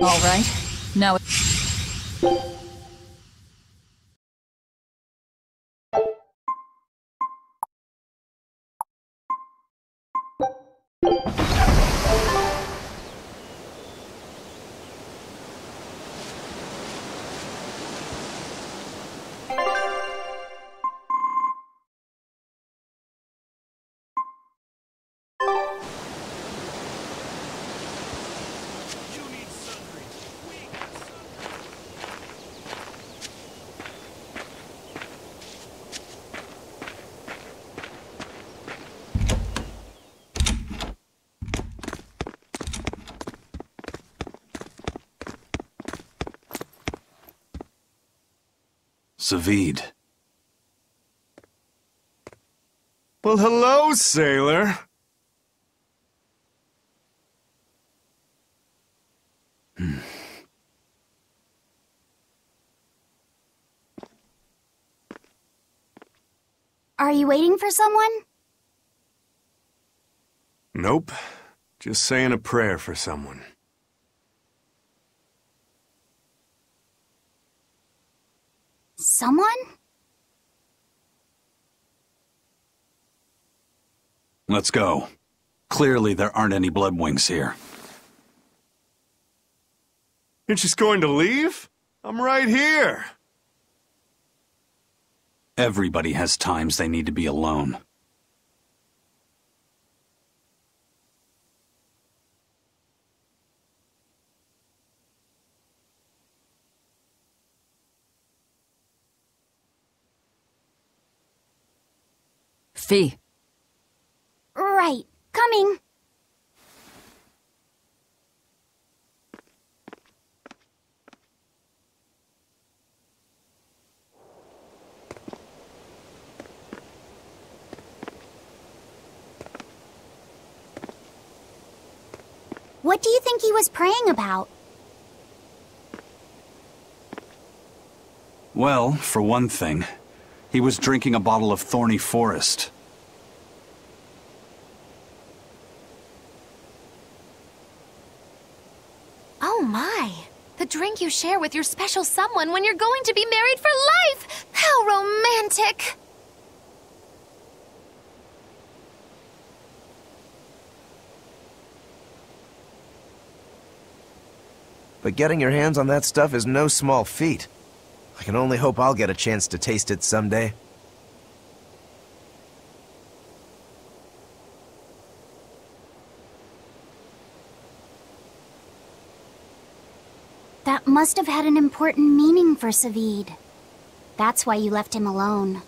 All right. Now. Savid. Well, hello, sailor. Are you waiting for someone? Nope. Just saying a prayer for someone. Someone? Let's go. Clearly there aren't any Bloodwings here. You're just going to leave? I'm right here. Everybody has times they need to be alone. Fee. Right. Coming. What do you think he was praying about? Well, for one thing, he was drinking a bottle of Thorny Forest. Oh my! The drink you share with your special someone when you're going to be married for life! How romantic! But getting your hands on that stuff is no small feat. I can only hope I'll get a chance to taste it someday. That must have had an important meaning for Savid. That's why you left him alone.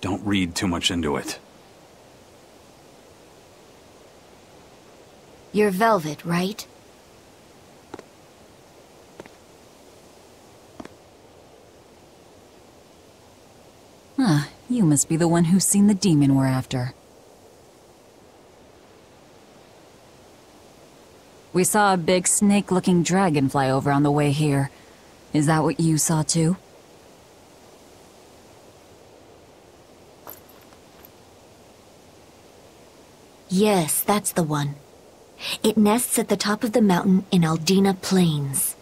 Don't read too much into it. You're Velvet, right? Huh, you must be the one who's seen the demon we're after. We saw a big snake-looking dragon fly over on the way here. Is that what you saw too? Yes, that's the one. It nests at the top of the mountain in Aldina Plains.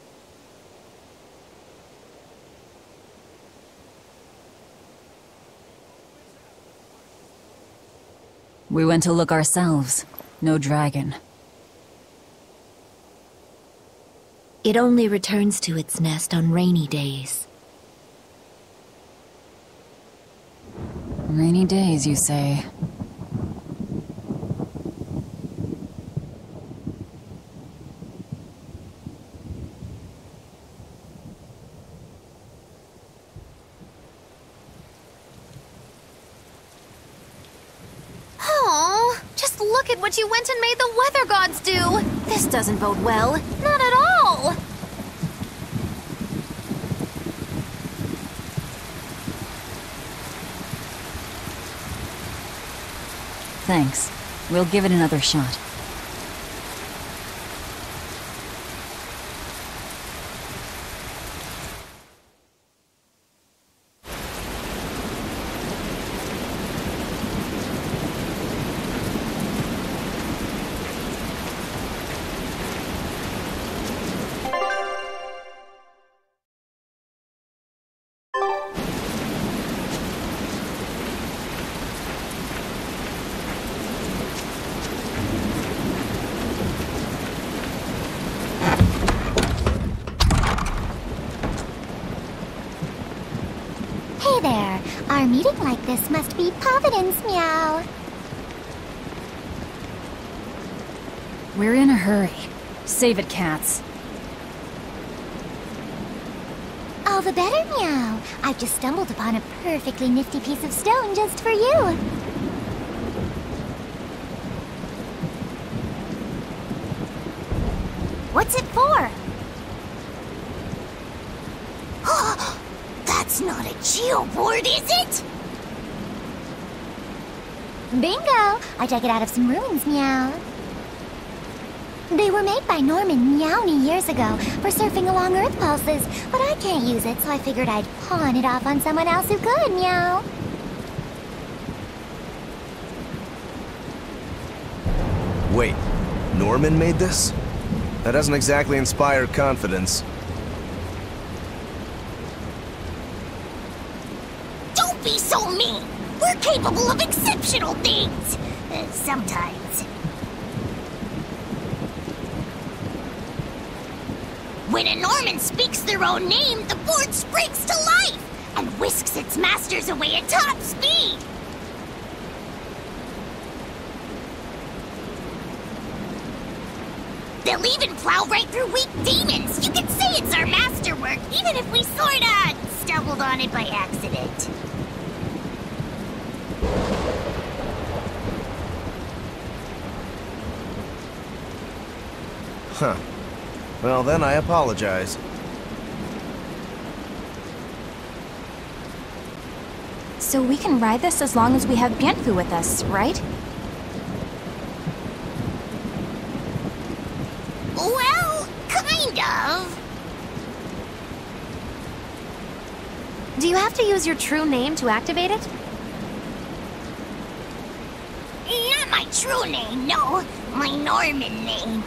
We went to look ourselves. No dragon. It only returns to its nest on rainy days. Rainy days, you say? Oh, just look at what you went and made the weather gods do! This doesn't bode well. Not at all! Thanks. We'll give it another shot. there. Our meeting like this must be Providence, meow. We're in a hurry. Save it, cats. All the better, meow. I've just stumbled upon a perfectly nifty piece of stone just for you. What's it for? That's not a geoboard, is it? Bingo! I dug it out of some ruins, meow. They were made by Norman Meowny years ago for surfing along Earth pulses, but I can't use it, so I figured I'd pawn it off on someone else who could, meow. Wait, Norman made this? That doesn't exactly inspire confidence. Don't be so mean! We're capable of exceptional things! Sometimes. When a Norman speaks their own name, the board springs to life and whisks its masters away at top speed. They'll even plow right through weak demons. You can say it's our masterwork, even if we sorta stumbled on it by accident. Huh. Well, then I apologize. So we can ride this as long as we have Bienfu with us, right? Well, kind of. Do you have to use your true name to activate it? Not my true name, no. My Norman name.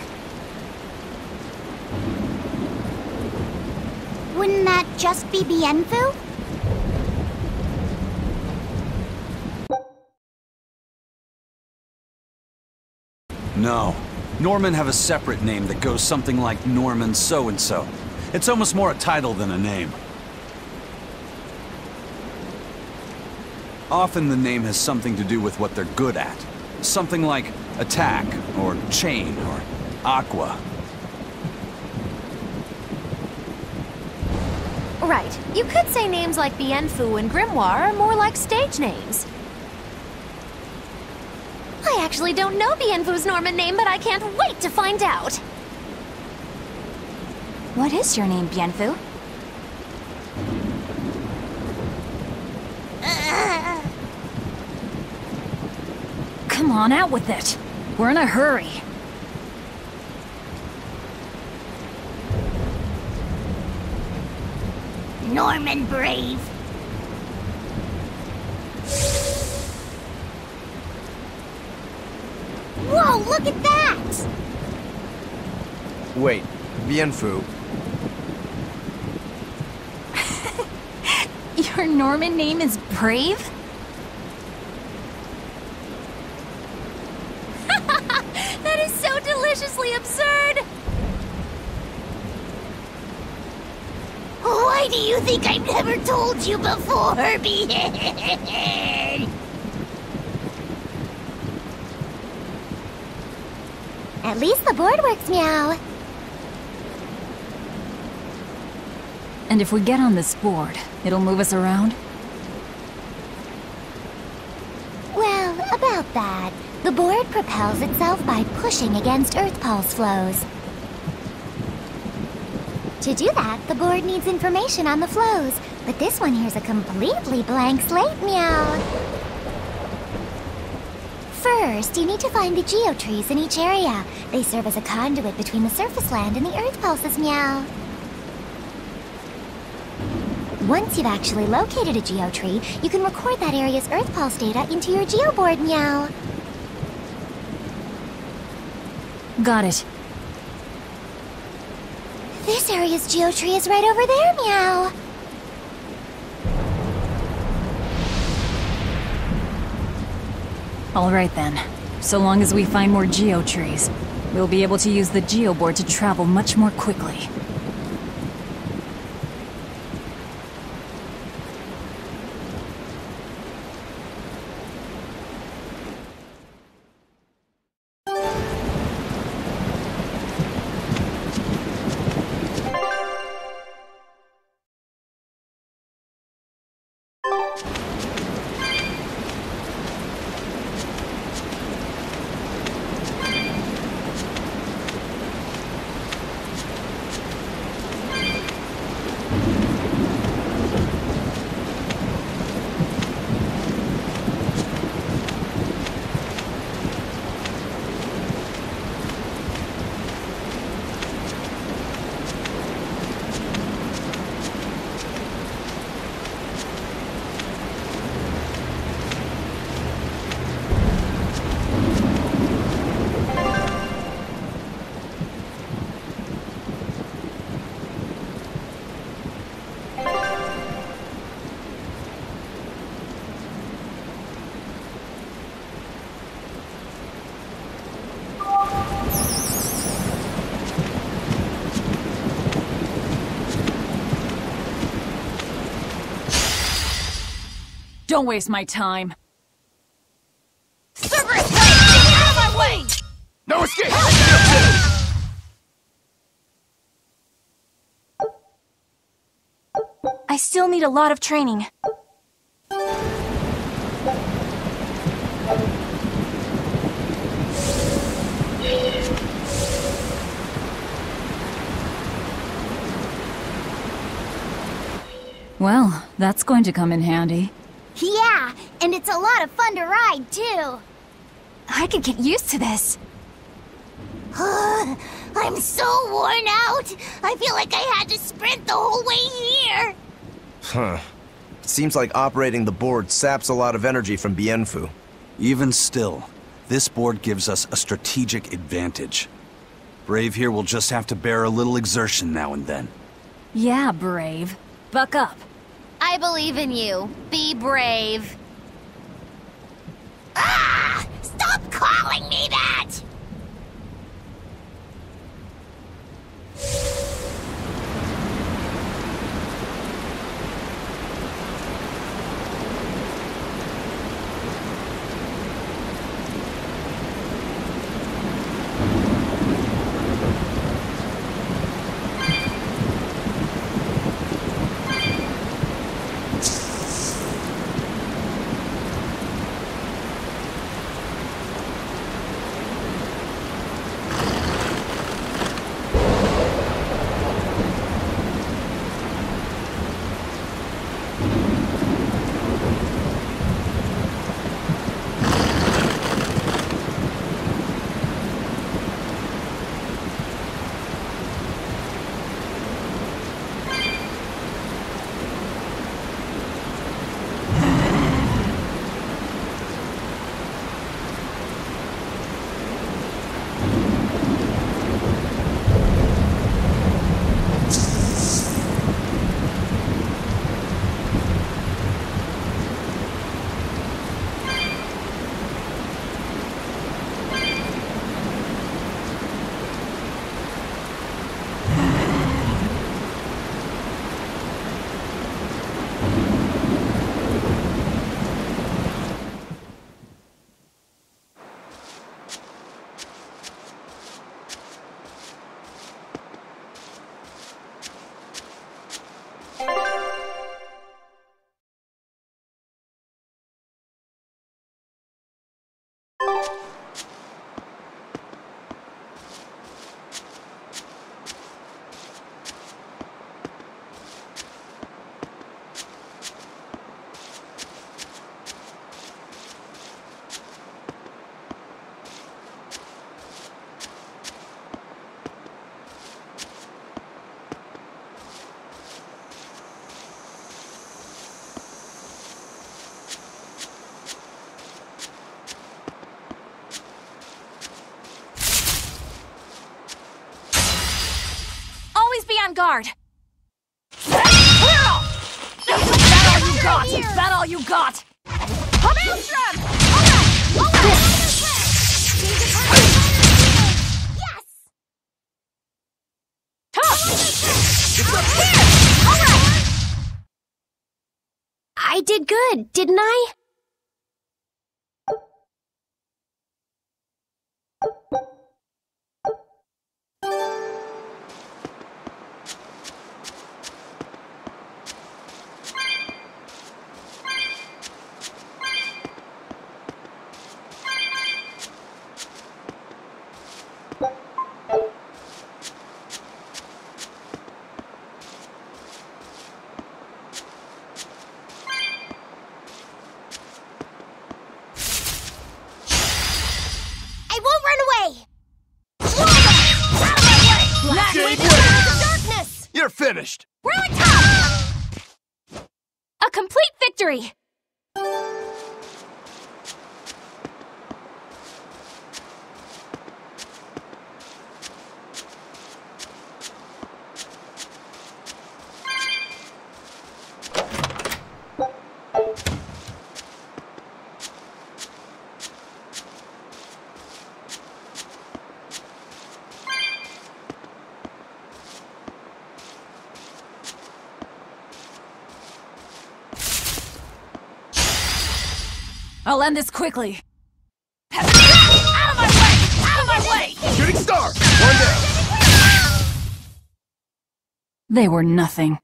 Wouldn't that just be Bienfu? No. Norman have a separate name that goes something like Norman so-and-so. It's almost more a title than a name. Often the name has something to do with what they're good at. Something like attack, or chain, or aqua. Right. You could say names like Bienfu and Grimoire are more like stage names. I actually don't know Bienfu's Norman name, but I can't wait to find out! What is your name, Bienfu? Come on, out with it. We're in a hurry. Norman Brave. Whoa, look at that! Wait, Bienfu. Your Norman name is Brave? That is so deliciously absurd! Why do you think I've never told you before, Behead? At least the board works, meow. And if we get on this board, it'll move us around? Well, about that. The board propels itself by pushing against Earth pulse flows. To do that, the board needs information on the flows, but this one here's a completely blank slate, meow. First, you need to find the geotrees in each area. They serve as a conduit between the surface land and the Earth pulses, meow. Once you've actually located a geotree, you can record that area's Earth pulse data into your geoboard, meow. Got it. This area's geotree is right over there, meow. All right then. So long as we find more geotrees, we'll be able to use the geoboard to travel much more quickly. Don't waste my time. Cerberus, get out of my way! No escape! I still need a lot of training. Well, that's going to come in handy. Yeah, and it's a lot of fun to ride, too. I could get used to this. I'm so worn out. I feel like I had to sprint the whole way here. Huh. Seems like operating the board saps a lot of energy from Bienfu. Even still, this board gives us a strategic advantage. Brave here will just have to bear a little exertion now and then. Yeah, Brave. Buck up. I believe in you. Be brave. Ah! Stop calling me that! Be on guard. Is that all you got? Is that all you got? Maelstrom! Yes! I did good, didn't I? You're finished! We're on top! A complete victory! I'll end this quickly. Out of my way! Out of my way! Shooting star! One down. They were nothing.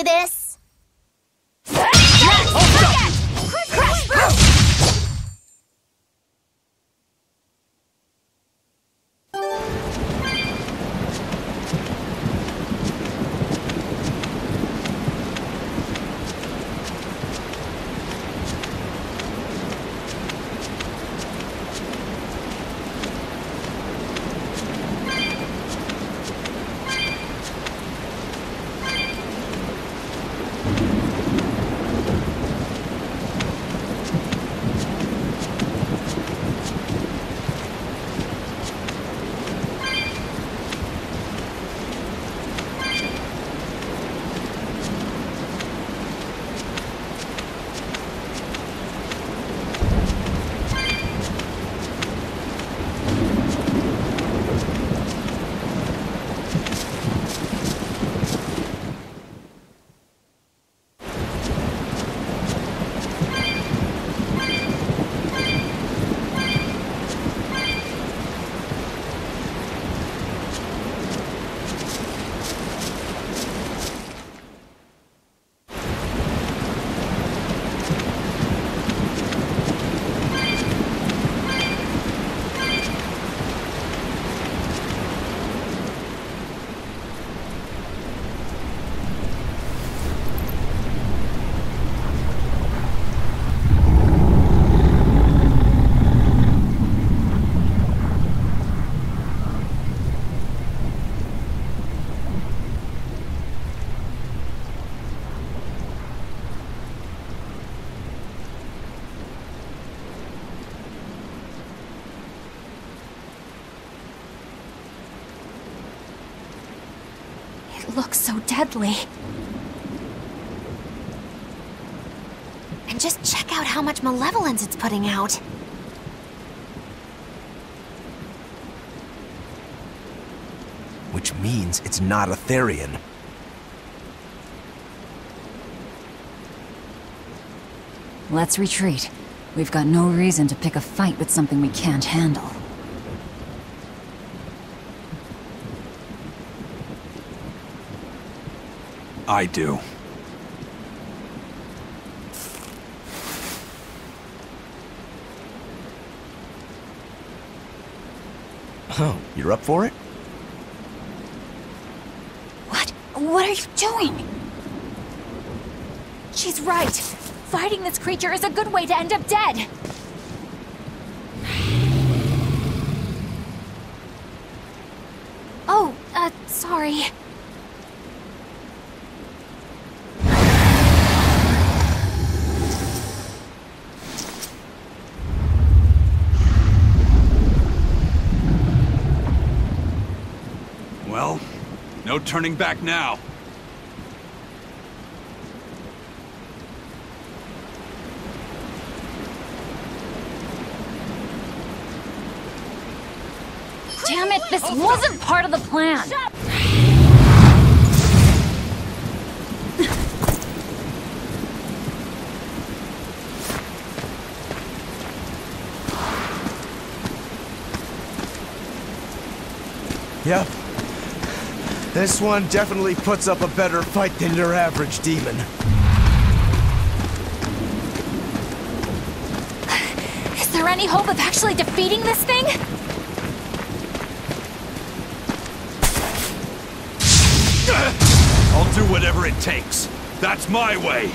do this. Crash through! It looks so deadly. And just check out how much malevolence it's putting out. Which means it's not a Therian. Let's retreat. We've got no reason to pick a fight with something we can't handle. I do. Oh, you're up for it? What? What are you doing? She's right. Fighting this creature is a good way to end up dead. Oh, sorry. Well, no turning back now. Damn it, this wasn't part of the plan! Yep. This one definitely puts up a better fight than your average demon. Is there any hope of actually defeating this thing? I'll do whatever it takes. That's my way.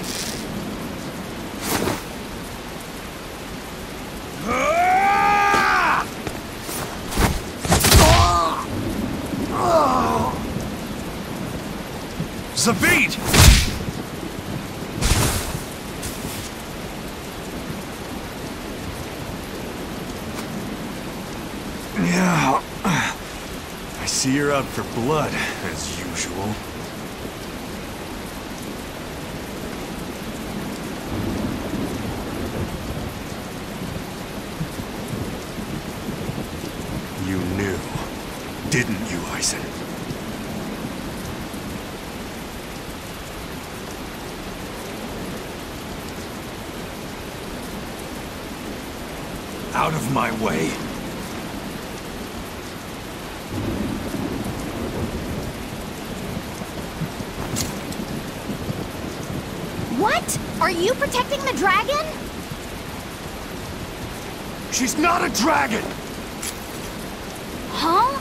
Zabit! Yeah. I see you're out for blood, as usual. You knew, didn't you, Eisen? Out of my way. Are you protecting the dragon? She's not a dragon! Huh?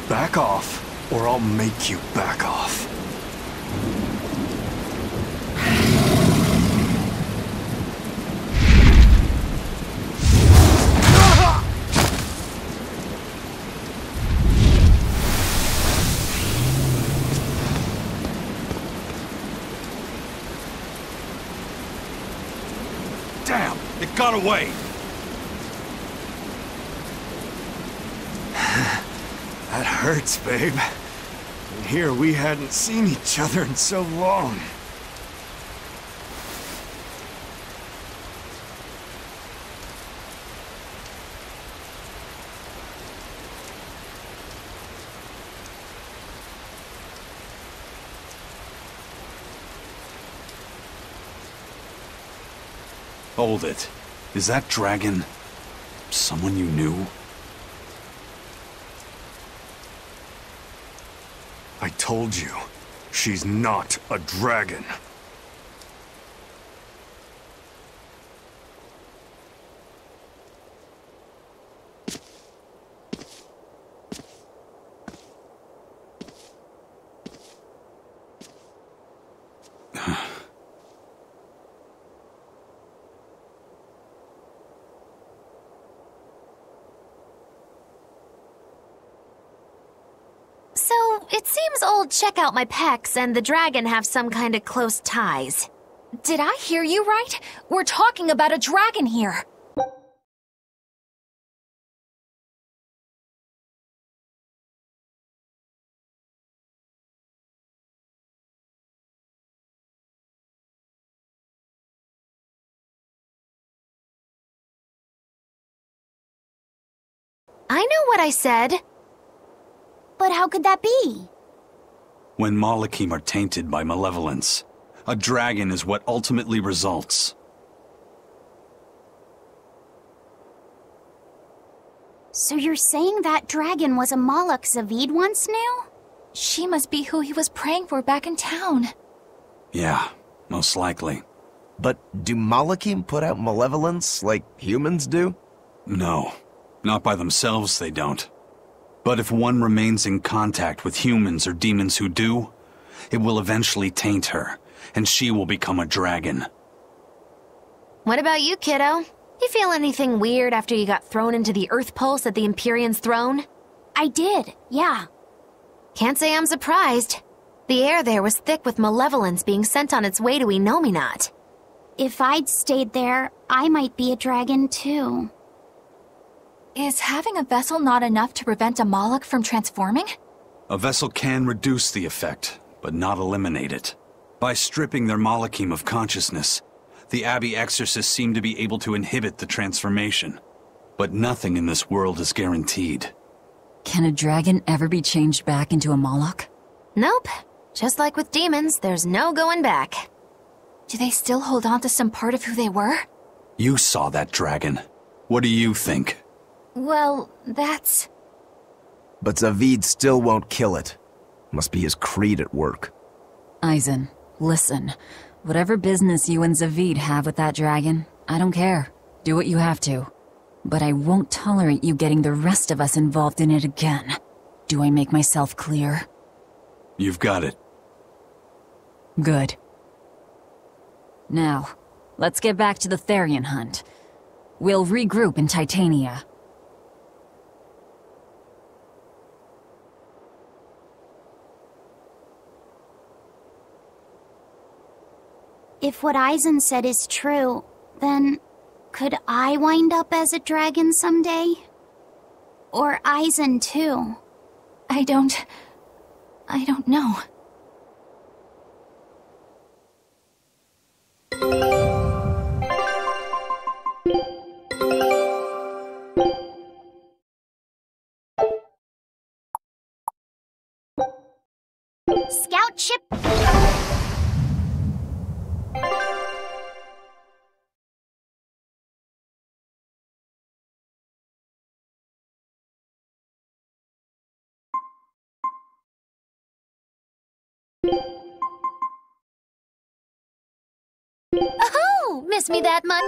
Back off, or I'll make you back off. Damn! It got away! That hurts, babe. And here we hadn't seen each other in so long. Hold it. Is that dragon someone you knew? I told you, she's not a dragon. So, it seems old Check Out My Pecs and the dragon have some kind of close ties. Did I hear you right? We're talking about a dragon here. I know what I said. But how could that be? When Malachim are tainted by malevolence, a dragon is what ultimately results. So you're saying that dragon was a Moloch Zavid once knew? She must be who he was praying for back in town. Yeah, most likely. But do Malachim put out malevolence like humans do? No, not by themselves they don't. But if one remains in contact with humans or demons who do, it will eventually taint her, and she will become a dragon. What about you, kiddo? You feel anything weird after you got thrown into the Earth Pulse at the Empyrean's throne? I did, yeah. Can't say I'm surprised. The air there was thick with malevolence being sent on its way to Enominat. If I'd stayed there, I might be a dragon too. Is having a vessel not enough to prevent a Moloch from transforming? A vessel can reduce the effect, but not eliminate it. By stripping their Malachim of consciousness, the Abbey exorcists seem to be able to inhibit the transformation. But nothing in this world is guaranteed. Can a dragon ever be changed back into a Moloch? Nope. Just like with demons, there's no going back. Do they still hold on to some part of who they were? You saw that dragon. What do you think? Well, that's... But Zavid still won't kill it. Must be his creed at work. Eisen, listen. Whatever business you and Zavid have with that dragon, I don't care. Do what you have to. But I won't tolerate you getting the rest of us involved in it again. Do I make myself clear? You've got it. Good. Now, let's get back to the Therian hunt. We'll regroup in Titania. If what Eisen said is true, then could I wind up as a dragon someday? Or Eisen too? I don't know. Scout ship... Oh, miss me that much?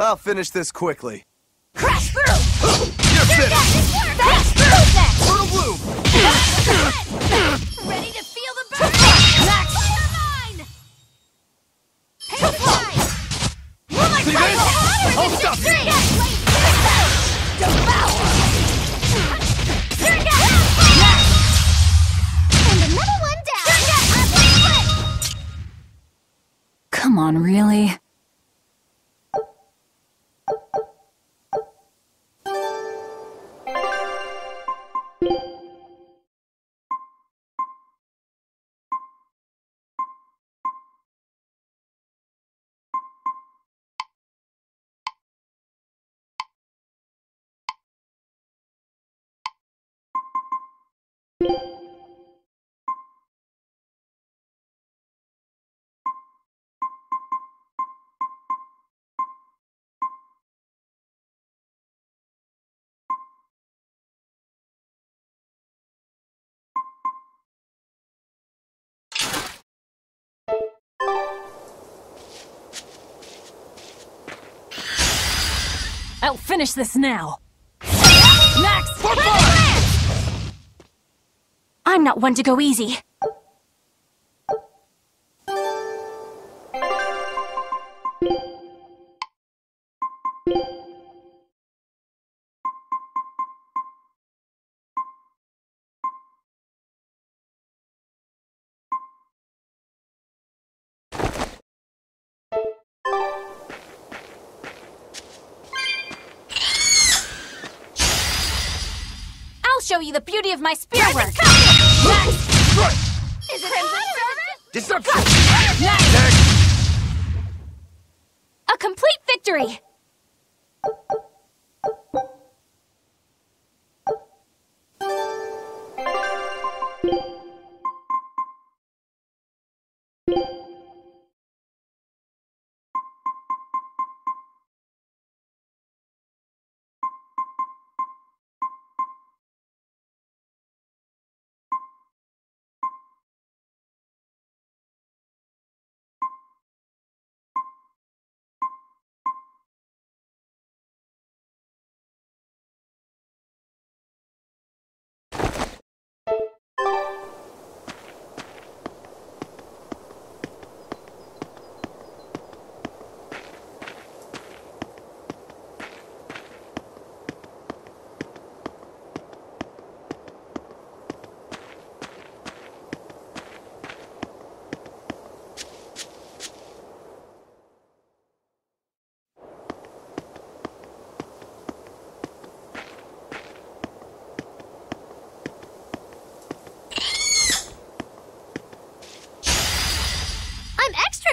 I'll finish this quickly. Crash through! You're finished! Fast through! Turtle Bloom! Ready to feel the burn? Fire mine! Paper fly! See this? I'll stop you! Devour! And another one down! Come on, really? I'll finish this now. Next! For fire! I'm not one to go easy. Show you the beauty of my spear work. Next! Is it Disruption! Next! A complete victory!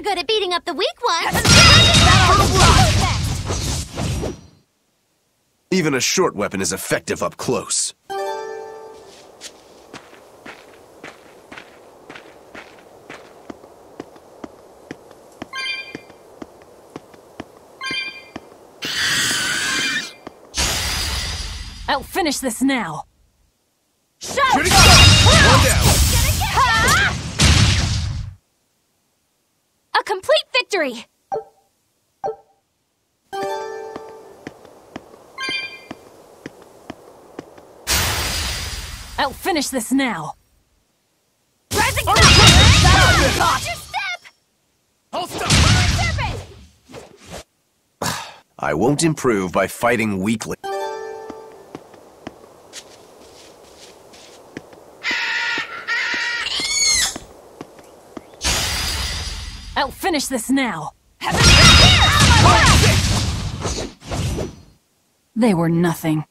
Good at beating up the weak ones. Even a short weapon is effective up close. I'll finish this now. Shooting star! One down! A complete victory! I'll finish this now. Rising Watch your step! Hold stop! I won't improve by fighting weakly. I'll finish this now. They were nothing.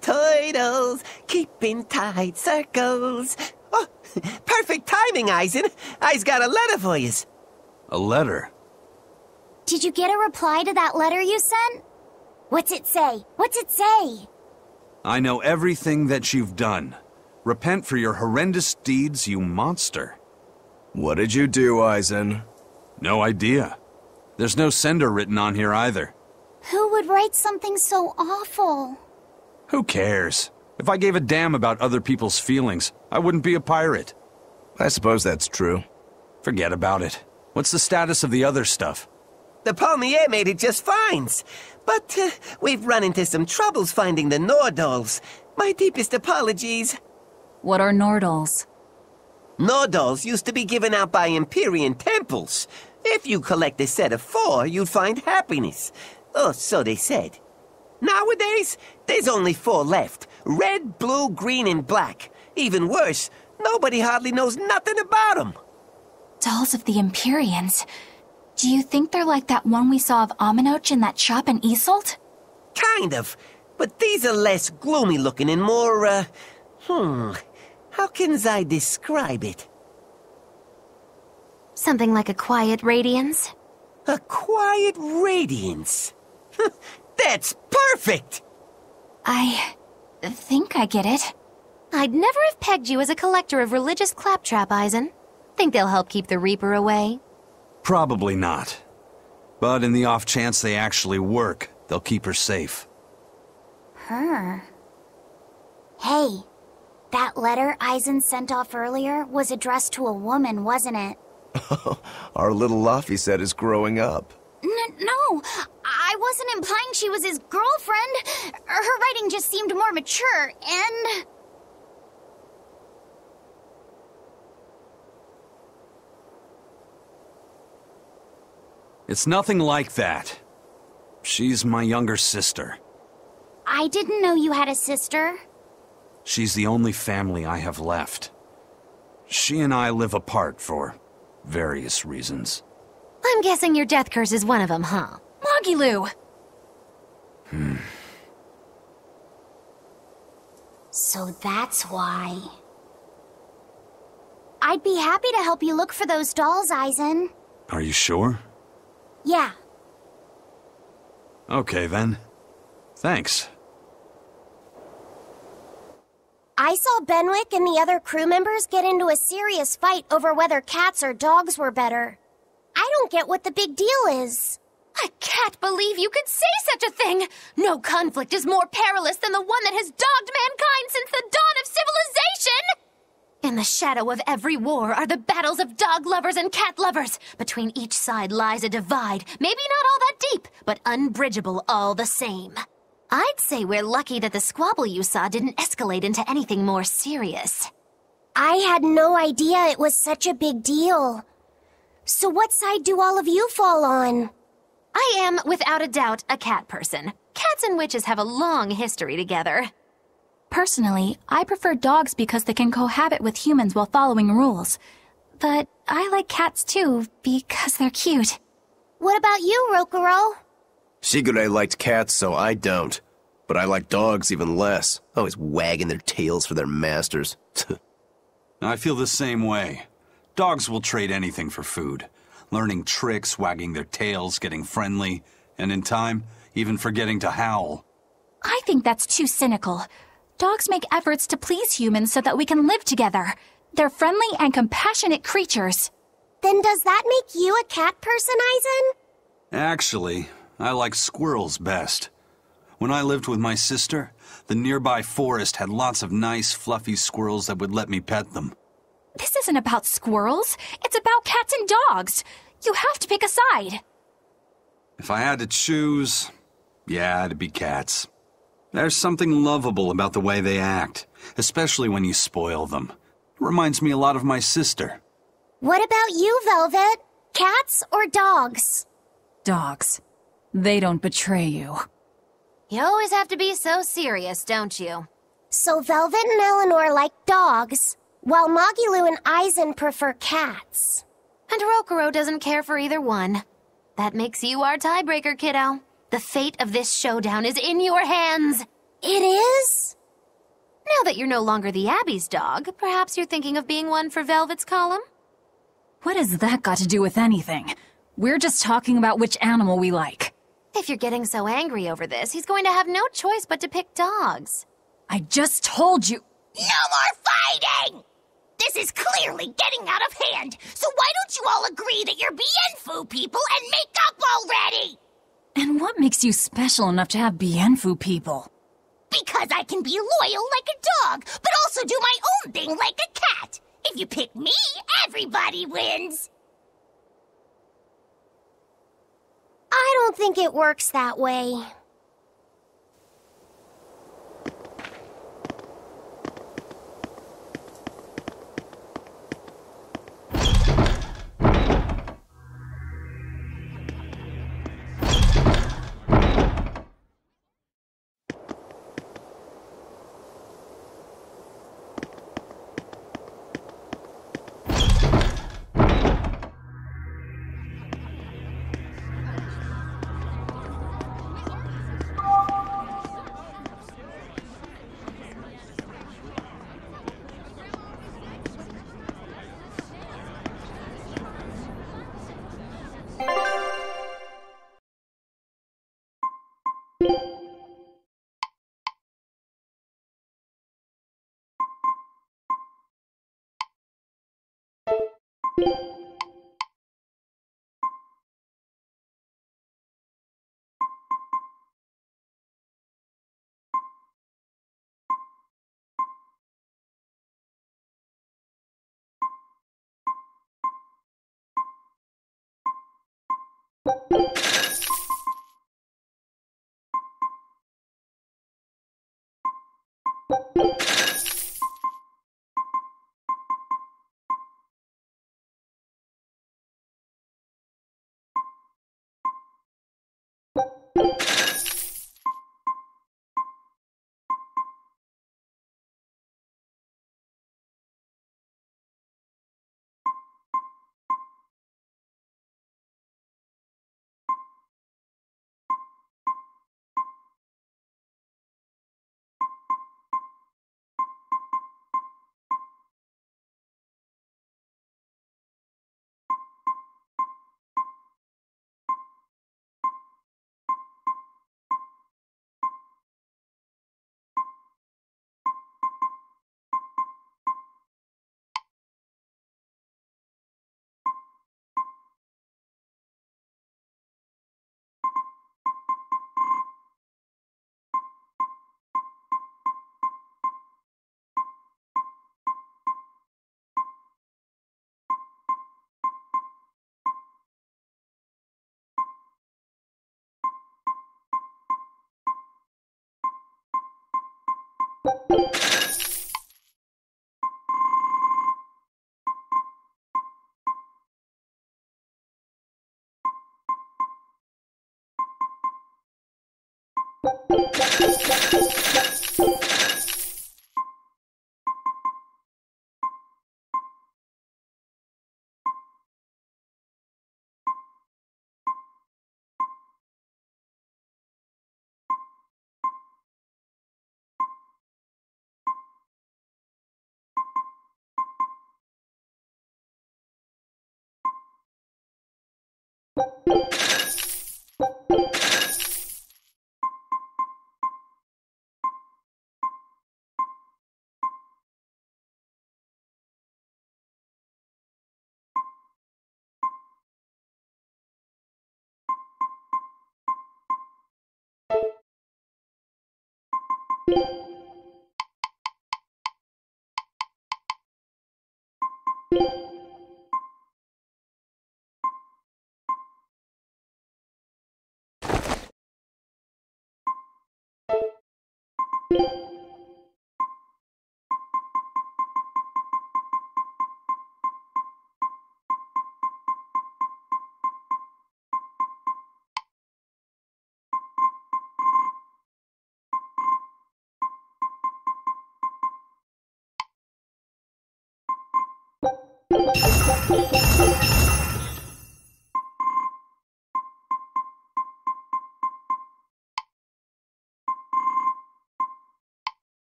Toidles, keeping tight circles. Oh, perfect timing, Eisen. I's got a letter for yous. A letter? Did you get a reply to that letter you sent? What's it say? What's it say? I know everything that you've done. Repent for your horrendous deeds, you monster. What did you do, Eisen? No idea. There's no sender written on here either. Who would write something so awful? Who cares? If I gave a damn about other people's feelings, I wouldn't be a pirate. I suppose that's true. Forget about it. What's the status of the other stuff? The Palmier made it just fine. But we've run into some troubles finding the Nordals. My deepest apologies. What are Nordals? Nordals used to be given out by Empyrean temples. If you collect a set of 4, you'd find happiness. Oh, so they said. Nowadays, there's only 4 left. Red, blue, green, and black. Even worse, nobody hardly knows nothing about them. Dolls of the Empyreans. Do you think they're like that one we saw of Aminoch in that shop in Isolt? Kind of. But these are less gloomy looking and more, how can I describe it? Something like a quiet radiance? A quiet radiance. That's perfect! I think I get it. I'd never have pegged you as a collector of religious claptrap, Eisen. Think they'll help keep the Reaper away? Probably not. But in the off chance they actually work, they'll keep her safe. Her? Hey, that letter Eisen sent off earlier was addressed to a woman, wasn't it? Our little Laffy set is growing up. No, I wasn't implying she was his girlfriend. Her writing just seemed more mature, and... It's nothing like that. She's my younger sister. I didn't know you had a sister. She's the only family I have left. She and I live apart for various reasons. I'm guessing your death curse is one of them, huh? Mogiloo! So that's why. I'd be happy to help you look for those dolls, Eisen. Are you sure? Yeah. Okay, then. Thanks. I saw Benwick and the other crew members get into a serious fight over whether cats or dogs were better. I don't get what the big deal is. I can't believe you could say such a thing! No conflict is more perilous than the one that has dogged mankind since the dawn of civilization! In the shadow of every war are the battles of dog lovers and cat lovers. Between each side lies a divide, maybe not all that deep, but unbridgeable all the same. I'd say we're lucky that the squabble you saw didn't escalate into anything more serious. I had no idea it was such a big deal. So what side do all of you fall on? I am, without a doubt, a cat person. Cats and witches have a long history together. Personally, I prefer dogs because they can cohabit with humans while following rules. But I like cats too, because they're cute. What about you, Rokuro? Shigure liked cats, so I don't. But I like dogs even less, always wagging their tails for their masters. I feel the same way. Dogs will trade anything for food. Learning tricks, wagging their tails, getting friendly, and in time, even forgetting to howl. I think that's too cynical. Dogs make efforts to please humans so that we can live together. They're friendly and compassionate creatures. Then does that make you a cat person, Eisen? Actually, I like squirrels best. When I lived with my sister, the nearby forest had lots of nice, fluffy squirrels that would let me pet them. This isn't about squirrels. It's about cats and dogs. You have to pick a side. If I had to choose, yeah, it'd be cats. There's something lovable about the way they act, especially when you spoil them. It reminds me a lot of my sister. What about you, Velvet? Cats or dogs? Dogs. They don't betray you. You always have to be so serious, don't you? So Velvet and Eleanor like dogs, while Mogiloo and Eisen prefer cats. And Rokuro doesn't care for either one. That makes you our tiebreaker, kiddo. The fate of this showdown is in your hands. It is? Now that you're no longer the Abbey's dog, perhaps you're thinking of being one for Velvet's column? What has that got to do with anything? We're just talking about which animal we like. If you're getting so angry over this, he's going to have no choice but to pick dogs. I just told you. No more fighting! This is clearly getting out of hand, so why don't you all agree that you're Bienfu people and make up already? And what makes you special enough to have Bienfu people? Because I can be loyal like a dog, but also do my own thing like a cat. If you pick me, everybody wins. I don't think it works that way.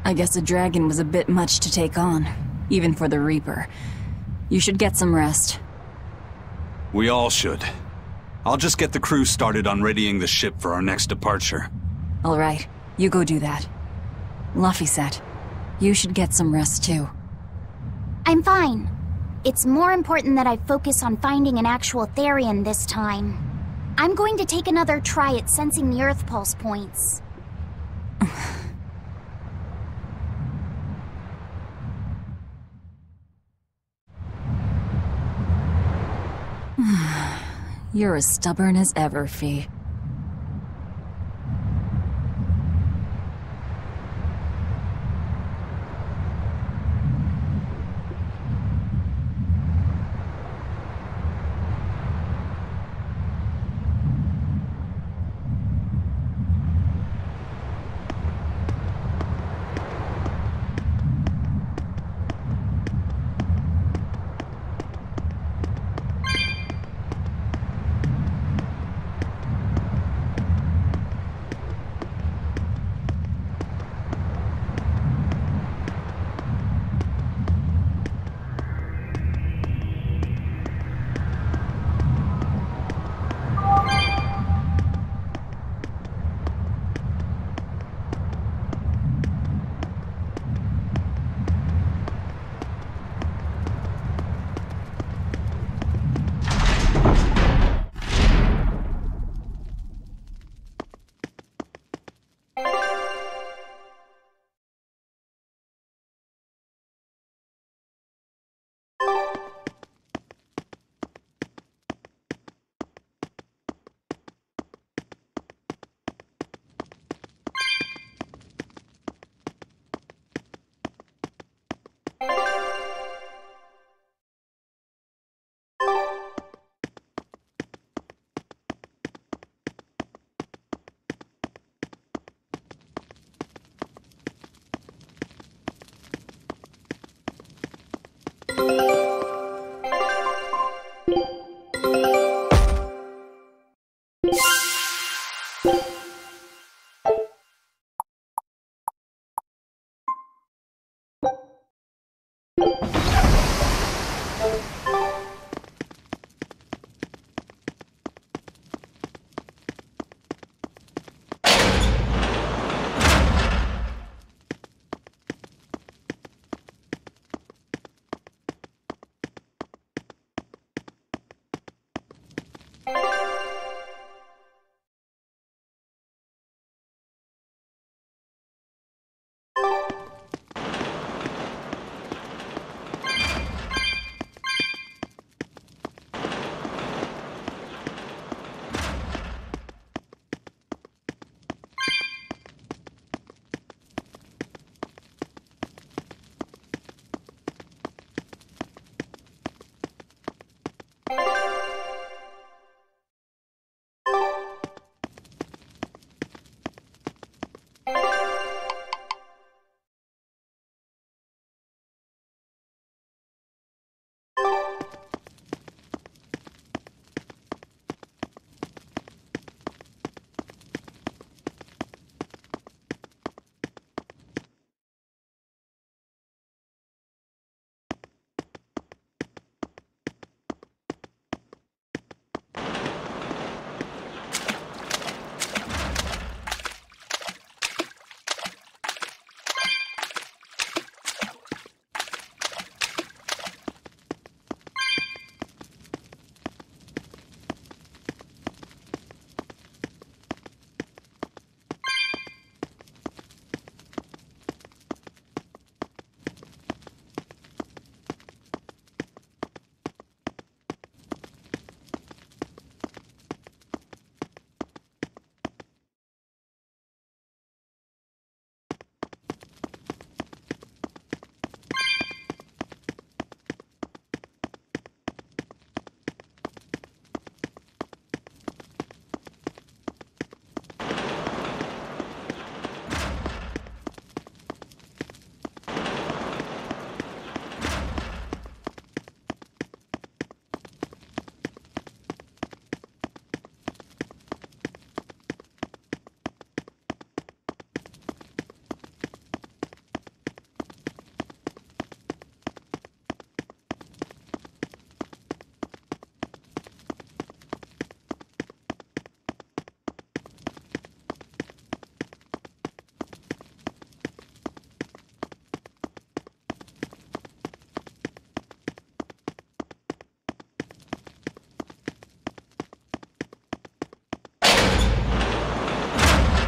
I guess a dragon was a bit much to take on, even for the Reaper. You should get some rest. We all should. I'll just get the crew started on readying the ship for our next departure. Alright, you go do that. Laphicet, you should get some rest too. I'm fine. It's more important that I focus on finding an actual Therian this time. I'm going to take another try at sensing the Earth Pulse points. You're as stubborn as ever, Fee.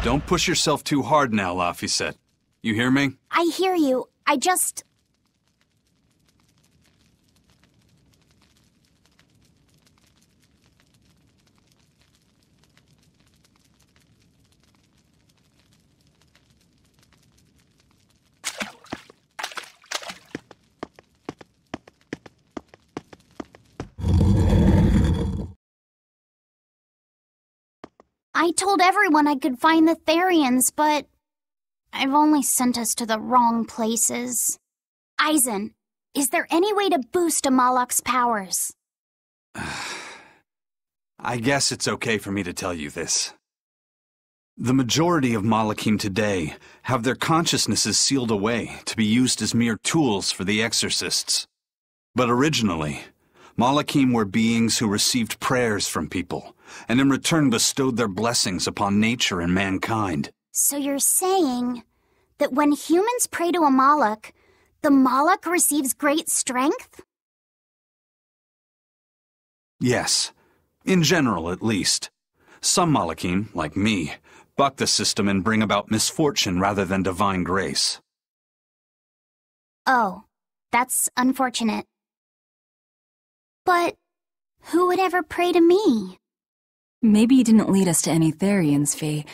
Don't push yourself too hard now, Laphicet. You hear me? I hear you. I just... I told everyone I could find the Therians, but I've only sent us to the wrong places. Eisen, is there any way to boost Amalok's powers? I guess it's okay for me to tell you this. The majority of Malachim today have their consciousnesses sealed away to be used as mere tools for the exorcists. But originally, Malachim were beings who received prayers from people, and in return bestowed their blessings upon nature and mankind. So you're saying that when humans pray to a Malak, the Malak receives great strength? Yes. In general, at least. Some Malachim, like me, buck the system and bring about misfortune rather than divine grace. Oh, that's unfortunate. But who would ever pray to me? Maybe you didn't lead us to any Therians, Fee,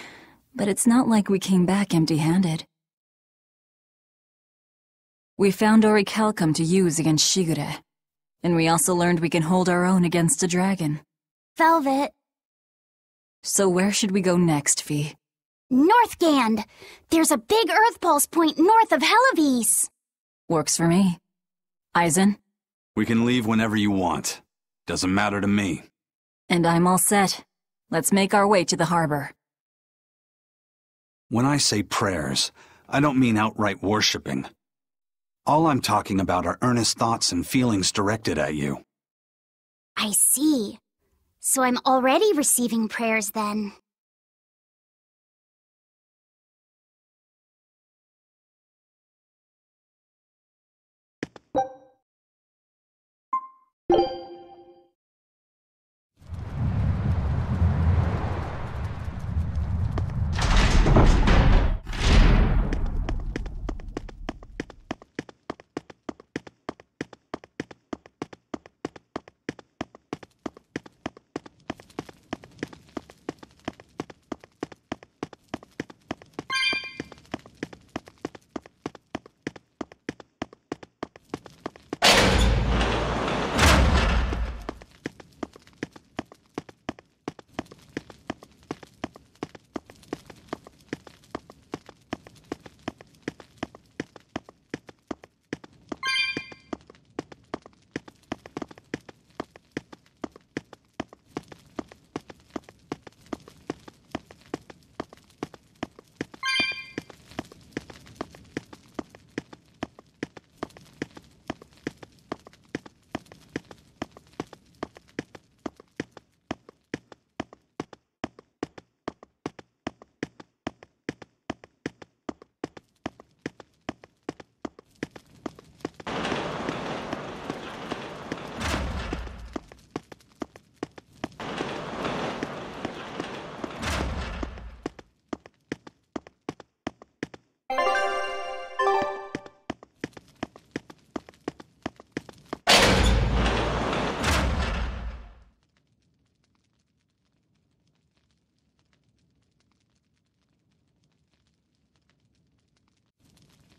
but it's not like we came back empty-handed. We found orichalcum to use against Shigure, and we also learned we can hold our own against a dragon. Velvet. So where should we go next, Fee? Northgand! There's a big earth pulse point north of Helivis. Works for me. Eisen? We can leave whenever you want. Doesn't matter to me. And I'm all set. Let's make our way to the harbor. When I say prayers, I don't mean outright worshipping. All I'm talking about are earnest thoughts and feelings directed at you. I see. So I'm already receiving prayers then.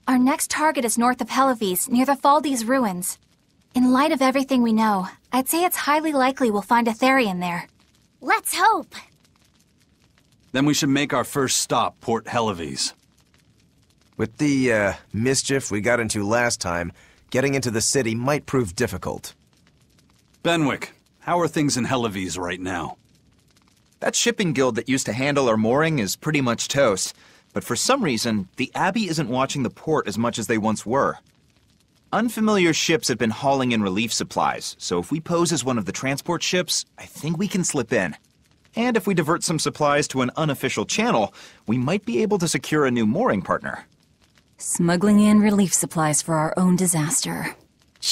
Our next target is north of Helivis, near the Faldes ruins. In light of everything we know, I'd say it's highly likely we'll find a Therian there. Let's hope. Then we should make our first stop, Port Helivis. With the, mischief we got into last time, getting into the city might prove difficult. Benwick, how are things in Helivis right now? That shipping guild that used to handle our mooring is pretty much toast. But for some reason, the Abbey isn't watching the port as much as they once were. Unfamiliar ships have been hauling in relief supplies, so if we pose as one of the transport ships, I think we can slip in. And if we divert some supplies to an unofficial channel, we might be able to secure a new mooring partner. Smuggling in relief supplies for our own disaster.